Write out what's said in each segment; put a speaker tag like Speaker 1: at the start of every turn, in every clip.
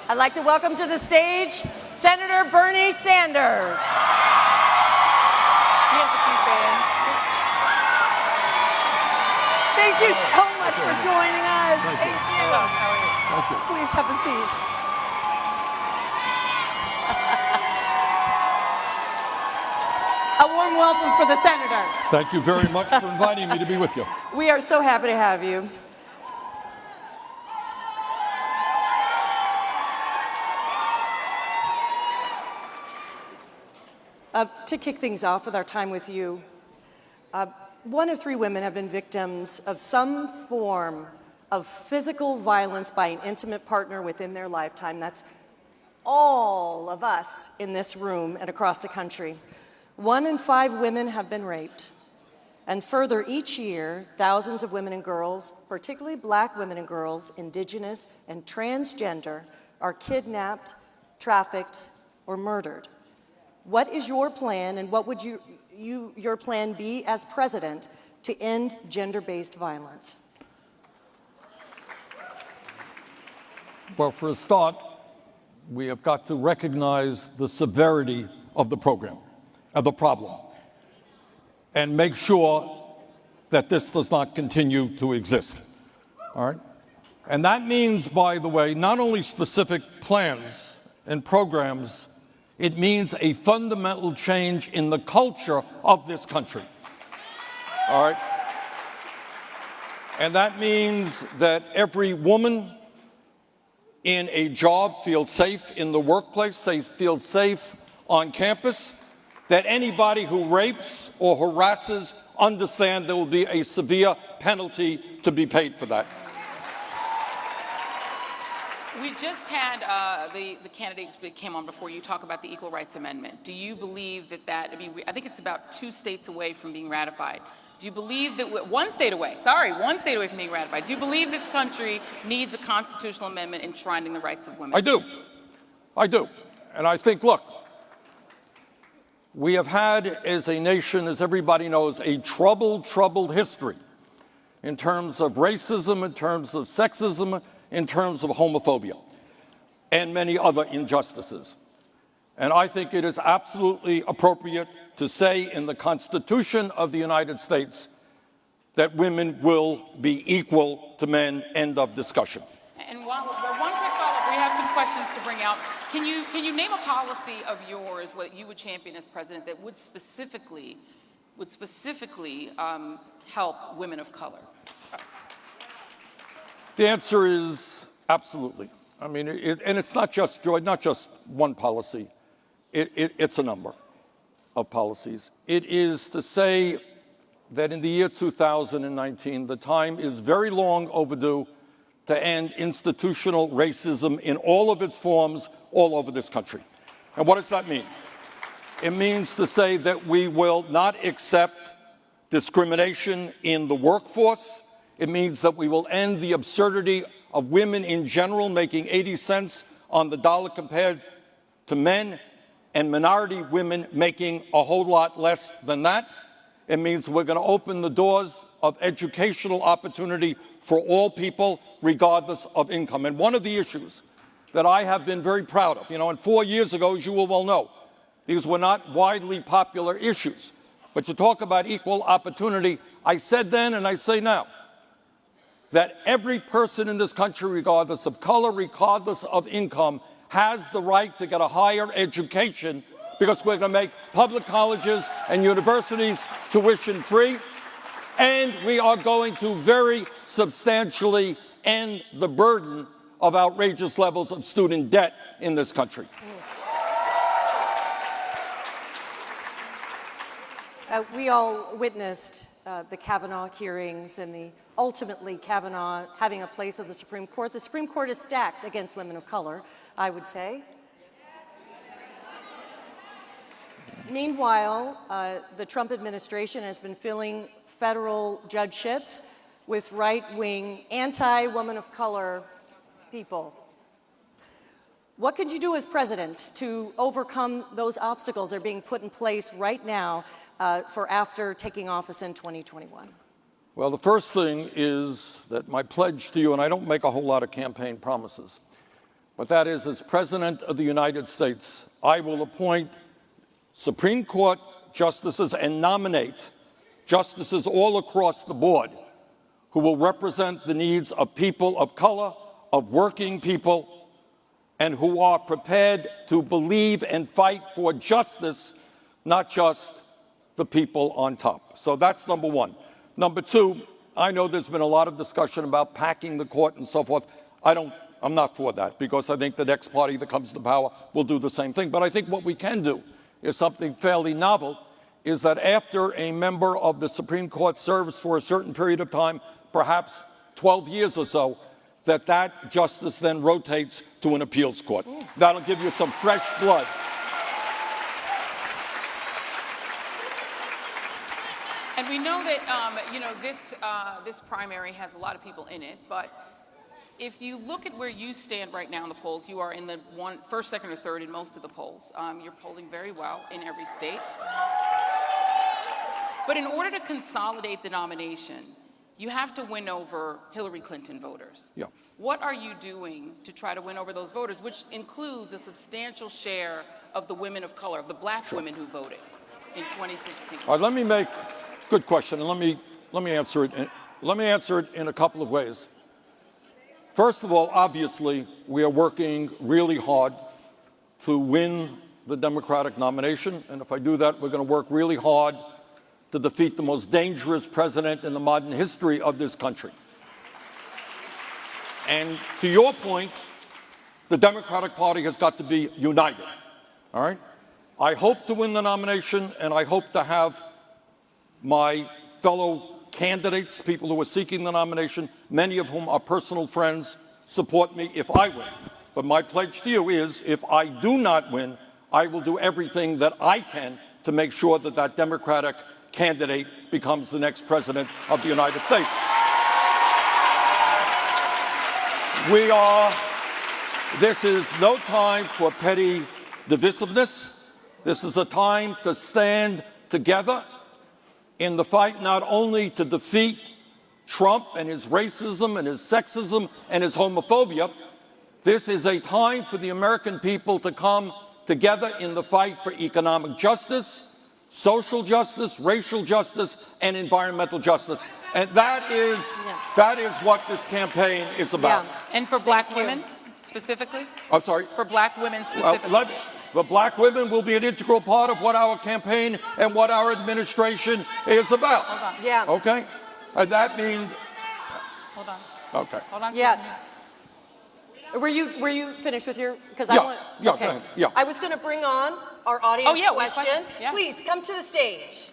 Speaker 1: I'd like to welcome to the stage Senator Bernie Sanders. Thank you so much for joining us. Thank you.
Speaker 2: Hello, how are you?
Speaker 3: Thank you.
Speaker 1: Please have a seat. A warm welcome for the senator.
Speaker 3: Thank you very much for inviting me to be with you.
Speaker 1: We are so happy to have you. To kick things off with our time with you, one of 3 women have been victims of some form of physical violence by an intimate partner within their lifetime. That's all of us in this room and across the country. 1 in 5 women have been raped. And further, each year, thousands of women and girls, particularly Black women and girls, Indigenous and transgender, are kidnapped, trafficked, or murdered. What is your plan, and what would your plan be as president to end gender-based violence?
Speaker 3: Well, for a start, we have got to recognize the severity of the program, of the problem, and make sure that this does not continue to exist. All right? And that means, by the way, not only specific plans and programs, it means a fundamental change in the culture of this country. All right? And that means that every woman in a job feels safe in the workplace, feels safe on campus, that anybody who rapes or harasses understand there will be a severe penalty to be paid for that.
Speaker 2: We just had the candidate that came on before you talk about the Equal Rights Amendment. Do you believe that, I think it's about 2 states away from being ratified. Do you believe that, 1 state away from being ratified. Do you believe this country needs a constitutional amendment enshrining the rights of women?
Speaker 3: I do. And I think, look, we have had as a nation, as everybody knows, a troubled history in terms of racism, in terms of sexism, in terms of homophobia, and many other injustices. And I think it is absolutely appropriate to say in the Constitution of the United States that women will be equal to men, end of discussion.
Speaker 2: And one quick follow-up, we have some questions to bring out. Can you name a policy of yours, what you would champion as president, that would specifically help women of color?
Speaker 3: The answer is absolutely. I mean, and it's not just, Joy, not just one policy. It's a number of policies. It is to say that in the year 2019, the time is very long overdue to end institutional racism in all of its forms all over this country. And what does that mean? It means to say that we will not accept discrimination in the workforce. It means that we will end the absurdity of women in general making 80 cents on the dollar compared to men, and minority women making a whole lot less than that. It means we're going to open the doors of educational opportunity for all people, regardless of income. And one of the issues that I have been very proud of, and 4 years ago, as you will well know, these were not widely popular issues. But you talk about equal opportunity, I said then and I say now, that every person in this country, regardless of color, regardless of income, has the right to get a higher education, because we're going to make public colleges and universities tuition-free, and we are going to very substantially end the burden of outrageous levels of student debt in this country.
Speaker 1: We all witnessed the Kavanaugh hearings and ultimately Kavanaugh having a place of the Supreme Court. The Supreme Court is stacked against women of color, I would say. Meanwhile, the Trump administration has been filling federal judgeships with right-wing, anti-woman of color people. What could you do as president to overcome those obstacles that are being put in place right now for after taking office in 2021?
Speaker 3: Well, the first thing is that my pledge to you, and I don't make a whole lot of campaign promises, but that is, as President of the United States, I will appoint Supreme Court justices and nominate justices all across the board who will represent the needs of people of color, of working people, and who are prepared to believe and fight for justice, not just the people on top. So that's number one. Number two, I know there's been a lot of discussion about packing the court and so forth. I'm not for that, because I think the next party that comes to power will do the same thing. But I think what we can do is something fairly novel, is that after a member of the Supreme Court serves for a certain period of time, perhaps 12 years or so, that justice then rotates to an appeals court. That'll give you some fresh blood.
Speaker 2: And we know that this primary has a lot of people in it, but if you look at where you stand right now in the polls, you are in the first, second, or third in most of the polls. You're polling very well in every state. But in order to consolidate the nomination, you have to win over Hillary Clinton voters.
Speaker 3: Yeah.
Speaker 2: What are you doing to try to win over those voters, which includes a substantial share of the women of color, of the black women who voted in 2016?
Speaker 3: All right, let me make good question, and let me answer it. Let me answer it in a couple of ways. First of all, obviously, we are working really hard to win the Democratic nomination, and if I do that, we're going to work really hard to defeat the most dangerous president in the modern history of this country. And to your point, the Democratic Party has got to be united, all right? I hope to win the nomination, and I hope to have my fellow candidates, people who are seeking the nomination, many of whom are personal friends, support me if I win. But my pledge to you is, if I do not win, I will do everything that I can to make sure that that Democratic candidate becomes the next president of the United States. This is no time for petty divisiveness. This is a time to stand together in the fight not only to defeat Trump and his racism and his sexism and his homophobia. This is a time for the American people to come together in the fight for economic justice, social justice, racial justice, and environmental justice. And that is what this campaign is about.
Speaker 2: Yeah. And for black women specifically?
Speaker 3: I'm sorry?
Speaker 2: For black women specifically?
Speaker 3: The black women will be an integral part of what our campaign and what our administration is about.
Speaker 2: Hold on.
Speaker 1: Yeah.
Speaker 3: Okay? And that means...
Speaker 2: Hold on.
Speaker 3: Okay.
Speaker 2: Hold on.
Speaker 1: Yeah. Were you finished with your? Because
Speaker 3: Yeah,
Speaker 1: I want.
Speaker 3: yeah,
Speaker 1: Okay.
Speaker 3: go ahead. Yeah.
Speaker 1: I was going to bring on our audience question.
Speaker 2: Yeah.
Speaker 1: Please come to the stage.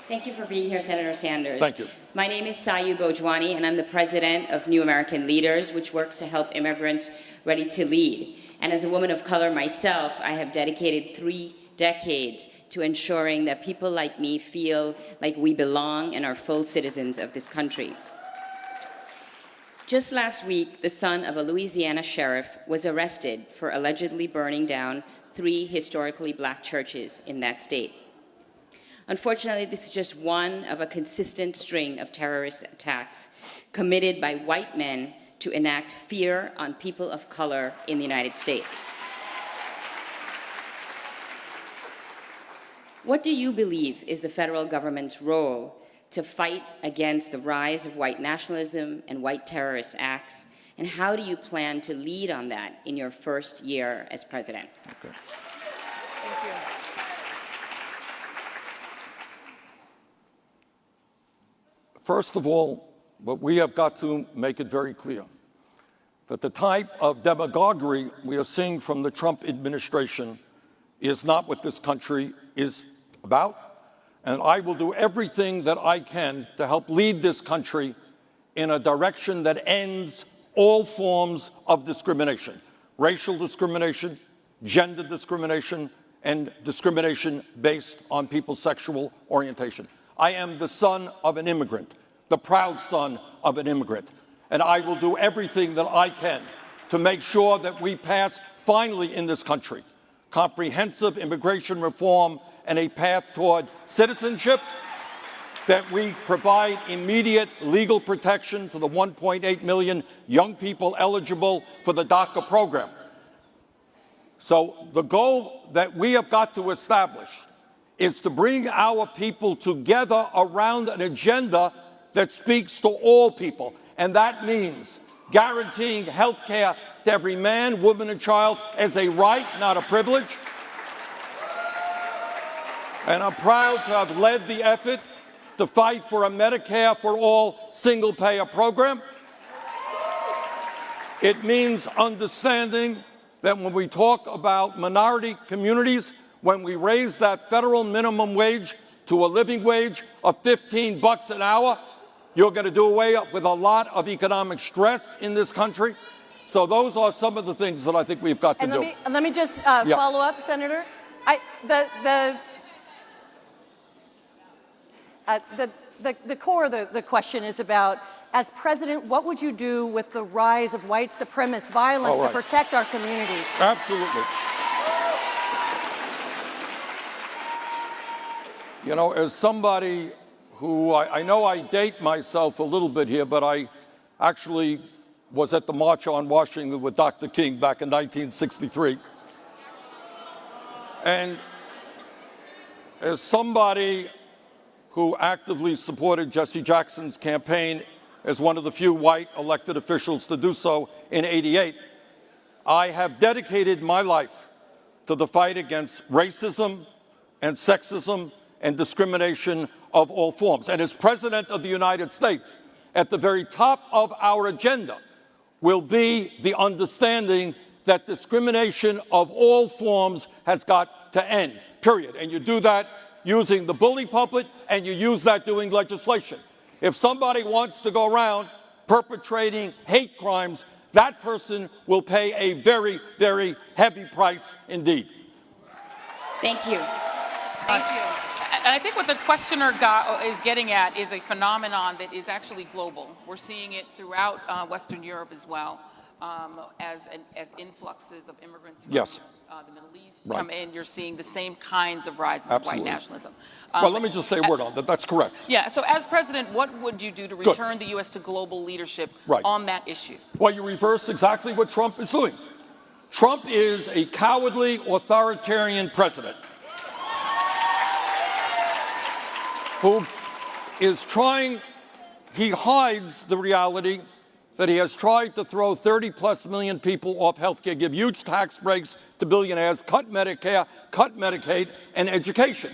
Speaker 4: Thank you for being here, Senator Sanders.
Speaker 3: Thank you.
Speaker 4: My name is Sayu Bojwani, and I'm the president of New American Leaders, which works to help immigrants ready to lead. And as a woman of color myself, I have dedicated 3 decades to ensuring that people like me feel like we belong and are full citizens of this country. Just last week, the son of a Louisiana sheriff was arrested for allegedly burning down 3 historically black churches in that state. Unfortunately, this is just one of a consistent string of terrorist attacks committed by white men to enact fear on people of color in the United States. What do you believe is the federal government's role to fight against the rise of white nationalism and white terrorist acts, and how do you plan to lead on that in your first year as president?
Speaker 3: Okay.
Speaker 1: Thank you.
Speaker 3: First of all, but we have got to make it very clear that the type of demagoguery we are seeing from the Trump administration is not what this country is about. And I will do everything that I can to help lead this country in a direction that ends all forms of discrimination, racial discrimination, gender discrimination, and discrimination based on people's sexual orientation. I am the son of an immigrant, the proud son of an immigrant, and I will do everything that I can to make sure that we pass, finally in this country, comprehensive immigration reform and a path toward citizenship, that we provide immediate legal protection to the 1.8 million young people eligible for the DACA program. So the goal that we have got to establish is to bring our people together around an agenda that speaks to all people. And that means guaranteeing health care to every man, woman, and child as a right, not a privilege. And I'm proud to have led the effort to fight for a Medicare for all single-payer program. It means understanding that when we talk about minority communities, when we raise that federal minimum wage to a living wage of $15 an hour, you're going to do away with a lot of economic stress in this country. So those are some of the things that I think we've got to do.
Speaker 1: Let me just follow up, Senator. The core of the question is about, as president, what would you do with the rise of white supremacist violence to protect our communities?
Speaker 3: Absolutely. You know, as somebody who, I know I date myself a little bit here, but I actually was at the March on Washington with Dr. King back in 1963. And as somebody who actively supported Jesse Jackson's campaign as one of the few white elected officials to do so in '88, I have dedicated my life to the fight against racism and sexism and discrimination of all forms. And as President of the United States, at the very top of our agenda will be the understanding that discrimination of all forms has got to end, period. And you do that using the bully pulpit, and you use that doing legislation. If somebody wants to go around perpetrating hate crimes, that person will pay a very, very heavy price indeed.
Speaker 4: Thank you.
Speaker 2: Thank you. And I think what the questioner is getting at is a phenomenon that is actually global. We're seeing it throughout Western Europe as well, as influxes of immigrants from the Middle East come in. You're seeing the same kinds of rises of white nationalism.
Speaker 3: Well, let me just say a word on that. That's correct.
Speaker 2: Yeah, so as president, what would you do to return the U.S. to global leadership on that issue?
Speaker 3: Well, you reverse exactly what Trump is doing. Trump is a cowardly, authoritarian president who is trying, he hides the reality that he has tried to throw 30+ million people off health care, give huge tax breaks to billionaires, cut Medicare, cut Medicaid, and education.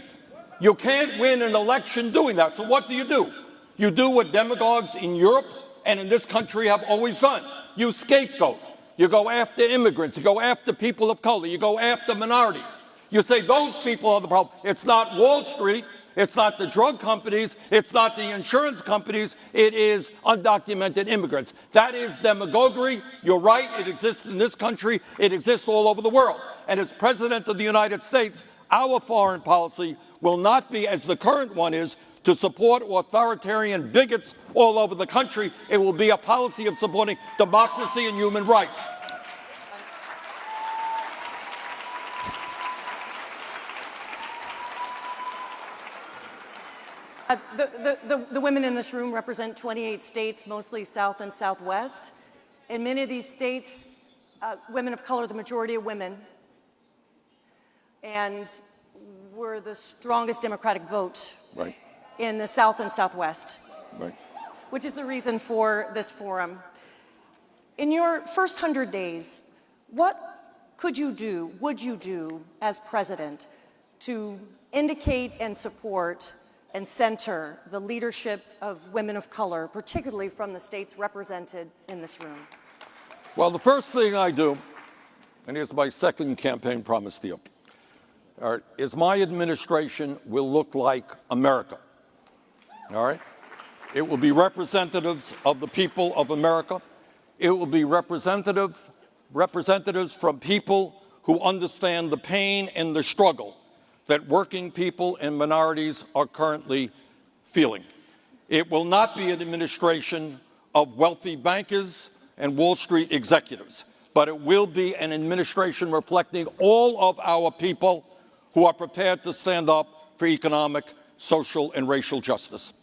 Speaker 3: You can't win an election doing that. So what do? You do what demagogues in Europe and in this country have always done. You scapegoat. You go after immigrants. You go after people of color. You go after minorities. You say those people are the problem. It's not Wall Street. It's not the drug companies. It's not the insurance companies. It is undocumented immigrants. That is demagoguery. You're right. It exists in this country. It exists all over the world. And as President of the United States, our foreign policy will not be, as the current one is, to support authoritarian bigots all over the country. It will be a policy of supporting democracy and human rights.
Speaker 1: The women in this room represent 28 states, mostly South and Southwest. In many of these states, women of color, the majority of women, and we're the strongest Democratic vote in the South and Southwest, which is the reason for this forum. In your first 100 days, what would you do as president to indicate and support and center the leadership of women of color, particularly from the states represented in this room?
Speaker 3: Well, the first thing I do, and here's my second campaign promise to you, is my administration will look like America. All right? It will be representatives of the people of America. It will be representatives from people who understand the pain and the struggle that working people and minorities are currently feeling. It will not be an administration of wealthy bankers and Wall Street executives, but it will be an administration reflecting all of our people who are prepared to stand up for economic, social, and racial justice.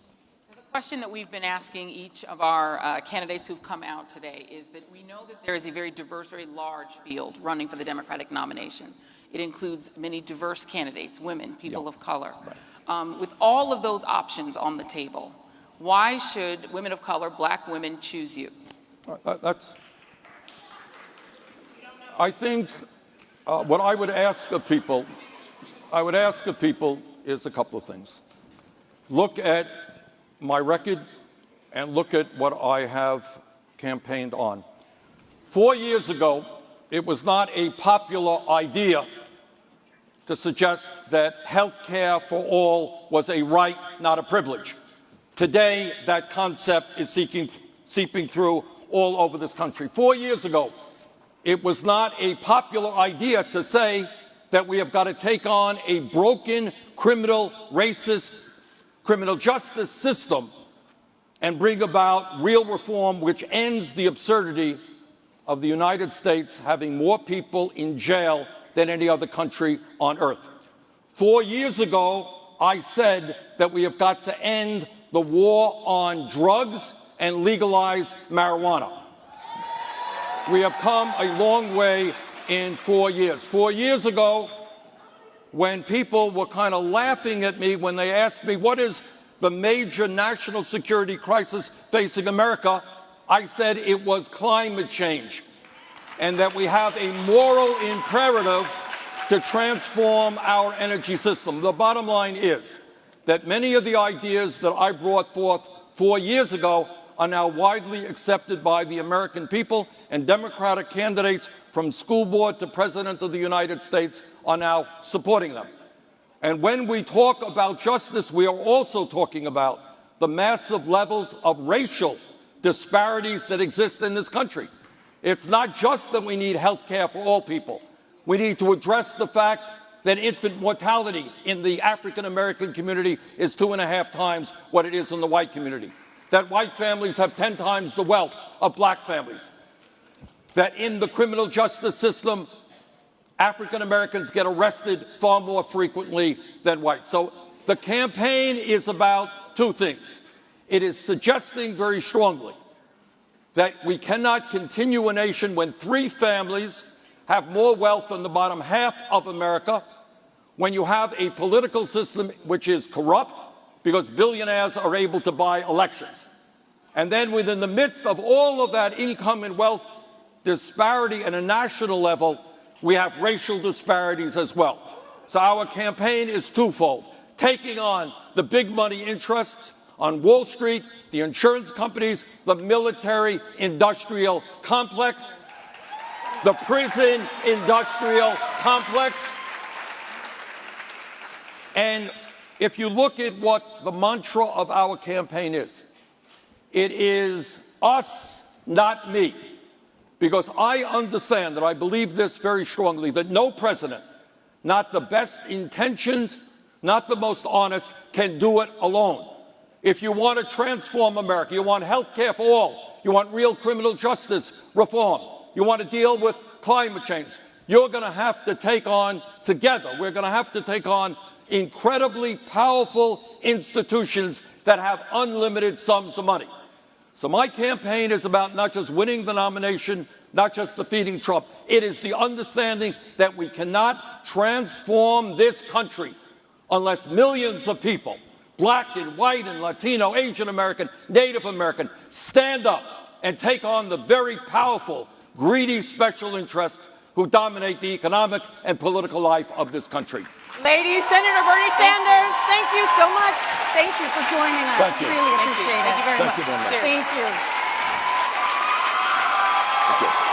Speaker 2: question that we've been asking each of our candidates who've come out today is that we know that there is a very diverse, very large field running for the Democratic nomination. It includes many diverse candidates, women, people of color. Right. With all of those options on the table, why should women of color, black women, choose you?
Speaker 3: I think what I would ask of people is a couple of things. Look at my record and look at what I have campaigned on. 4 years ago, it was not a popular idea to suggest that health care for all was a right, not a privilege. Today, that concept is seeping through all over this country. 4 years ago, it was not a popular idea to say that we have got to take on a broken, criminal, racist, criminal justice system and bring about real reform which ends the absurdity of the United States having more people in jail than any other country on earth. 4 years ago, I said that we have got to end the war on drugs and legalize marijuana. We have come a long way in 4 years. 4 years ago, when people were kind of laughing at me when they asked me what is the major national security crisis facing America, I said it was climate change, and that we have a moral imperative to transform our energy system. The bottom line is that many of the ideas that I brought forth 4 years ago are now widely accepted by the American people, and Democratic candidates from school board to President of the United States are now supporting them. And when we talk about justice, we are also talking about the massive levels of racial disparities that exist in this country. It's not just that we need health care for all people. We need to address the fact that infant mortality in the African American community is 2.5 times what it is in the white community. That white families have 10 times the wealth of black families. That in the criminal justice system, African Americans get arrested far more frequently than whites. So the campaign is about two things. It is suggesting very strongly that we cannot continue a nation when 3 families have more wealth than the bottom half of America, when you have a political system which is corrupt because billionaires are able to buy elections. And then within the midst of all of that income and wealth disparity at a national level, we have racial disparities as well. So our campaign is twofold: taking on the big money interests on Wall Street, the insurance companies, the military-industrial complex, the prison-industrial complex. And if you look at what the mantra of our campaign is, it is us, not me. Because I understand, that I believe this very strongly, that no president, not the best intentioned, not the most honest, can do it alone. If you want to transform America, you want health care for all, you want real criminal justice reform, you want to deal with climate change, you're going to have to take on together, we're going to have to take on incredibly powerful institutions that have unlimited sums of money. So my campaign is about not just winning the nomination, not just defeating Trump. It is the understanding that we cannot transform this country unless millions of people, black and white and Latino, Asian American, Native American, stand up and take on the very powerful, greedy special interests who dominate the economic and political life of this country.
Speaker 1: Ladies, Senator Bernie Sanders, thank you so much. Thank you for joining us.
Speaker 3: Thank you.
Speaker 1: Really appreciate it.
Speaker 2: Thank you very much.
Speaker 3: Thank you very much.
Speaker 1: Thank you.
Speaker 3: Thank you.